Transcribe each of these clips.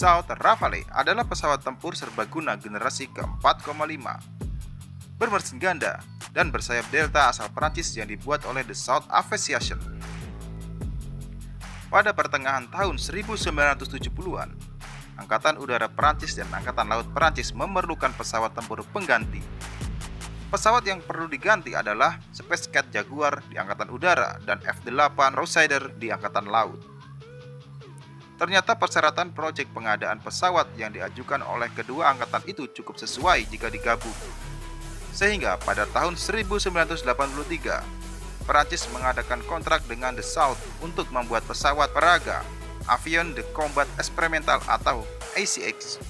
Dassault Rafale adalah pesawat tempur serbaguna generasi ke-4,5 bermesin ganda dan bersayap delta asal Prancis yang dibuat oleh Dassault Aviation. Pada pertengahan tahun 1970-an, Angkatan Udara Prancis dan Angkatan Laut Prancis memerlukan pesawat tempur pengganti. Pesawat yang perlu diganti adalah Space Cat Jaguar di Angkatan Udara dan F-8 Crusader di Angkatan Laut. Ternyata persyaratan proyek pengadaan pesawat yang diajukan oleh kedua angkatan itu cukup sesuai jika digabung. Sehingga pada tahun 1983, Prancis mengadakan kontrak dengan Dassault untuk membuat pesawat peraga Avion de Combat Experimental atau ACX.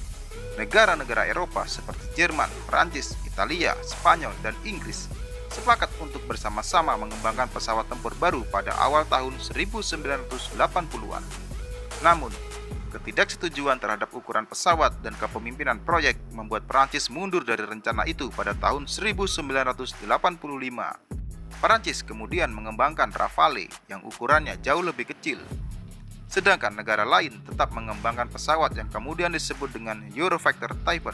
Negara-negara Eropa seperti Jerman, Prancis, Italia, Spanyol, dan Inggris sepakat untuk bersama-sama mengembangkan pesawat tempur baru pada awal tahun 1980-an. Namun, ketidaksetujuan terhadap ukuran pesawat dan kepemimpinan proyek membuat Prancis mundur dari rencana itu pada tahun 1985. Prancis kemudian mengembangkan Rafale yang ukurannya jauh lebih kecil. Sedangkan negara lain tetap mengembangkan pesawat yang kemudian disebut dengan Eurofactor Typhoon.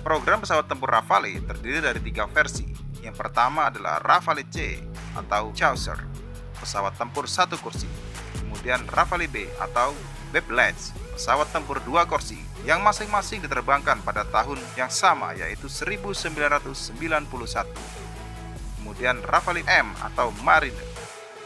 Program pesawat tempur Rafale terdiri dari 3 versi. Yang pertama adalah Rafale C atau Chaucer, pesawat tempur 1 kursi. Kemudian Rafale B atau Babbage, pesawat tempur 2 kursi yang masing-masing diterbangkan pada tahun yang sama yaitu 1991. Kemudian Rafale M atau Mariner,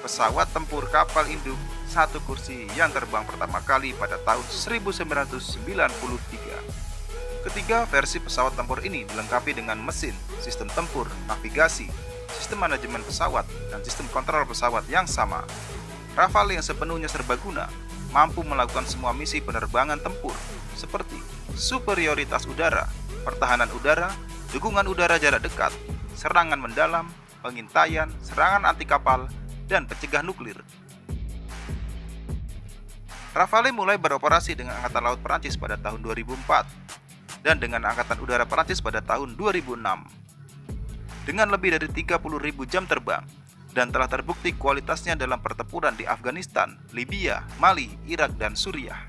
pesawat tempur kapal induk 1 kursi yang terbang pertama kali pada tahun 1993. Ketiga versi pesawat tempur ini dilengkapi dengan mesin, sistem tempur, navigasi, sistem manajemen pesawat, dan sistem kontrol pesawat yang sama. Rafale yang sepenuhnya serbaguna mampu melakukan semua misi penerbangan tempur seperti superioritas udara, pertahanan udara, dukungan udara jarak dekat, serangan mendalam, pengintaian, serangan anti kapal, dan pencegah nuklir. Rafale mulai beroperasi dengan Angkatan Laut Prancis pada tahun 2004 dan dengan Angkatan Udara Prancis pada tahun 2006. Dengan lebih dari 30.000 jam terbang dan telah terbukti kualitasnya dalam pertempuran di Afghanistan, Libya, Mali, Irak, dan Suriah.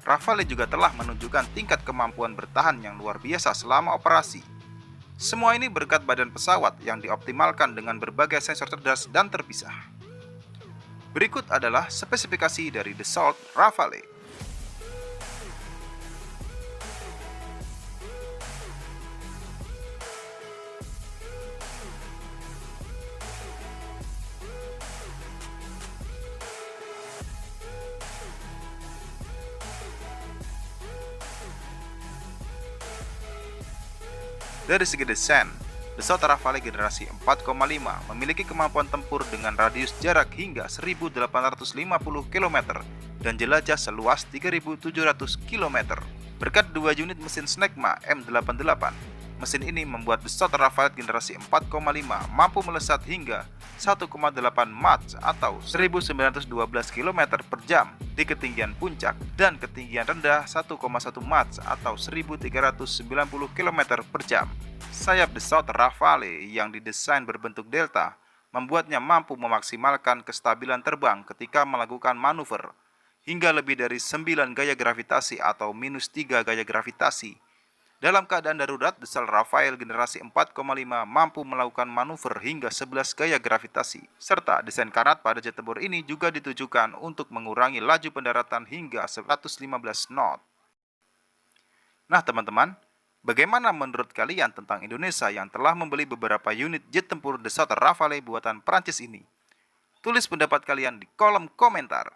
Rafale juga telah menunjukkan tingkat kemampuan bertahan yang luar biasa selama operasi. Semua ini berkat badan pesawat yang dioptimalkan dengan berbagai sensor cerdas dan terpisah. Berikut adalah spesifikasi dari Dassault Rafale. Dari segi desain, Dassault Rafale generasi 4,5 memiliki kemampuan tempur dengan radius jarak hingga 1.850 km dan jelajah seluas 3.700 km. Berkat 2 unit mesin Snecma M88, mesin ini membuat Dassault Rafale generasi 4,5 mampu melesat hingga 1,8 Mach atau 1.912 km per jam di ketinggian puncak dan ketinggian rendah 1,1 Mach atau 1.390 km per jam. Sayap Dassault Rafale yang didesain berbentuk delta membuatnya mampu memaksimalkan kestabilan terbang ketika melakukan manuver hingga lebih dari 9 gaya gravitasi atau -3 gaya gravitasi. Dalam keadaan darurat, Dassault Rafale generasi 4,5 mampu melakukan manuver hingga 11 gaya gravitasi. Serta desain kanat pada jet tempur ini juga ditujukan untuk mengurangi laju pendaratan hingga 115 knot. Nah teman-teman, bagaimana menurut kalian tentang Indonesia yang telah membeli beberapa unit jet tempur Dassault Rafale buatan Prancis ini? Tulis pendapat kalian di kolom komentar.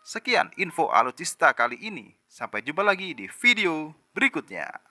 Sekian info alutsista kali ini. Sampai jumpa lagi di video berikutnya.